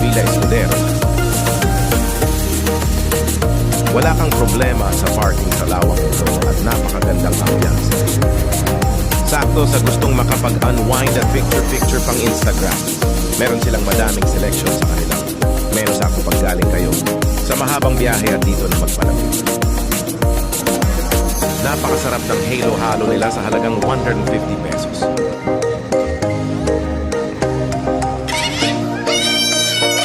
Villa Escudero. Wala kang problema sa parking sa lawak nito at napakagandang ambiance. Sakto sa gustong makapag-unwind at picture-picture pang Instagram. Meron silang madaming selection sa kanilang menu sa kung paggaling kayo sa mahabang biyahe at dito na magpalamig. Napakasarap ng halo-halo nila sa halagang 150 pesos.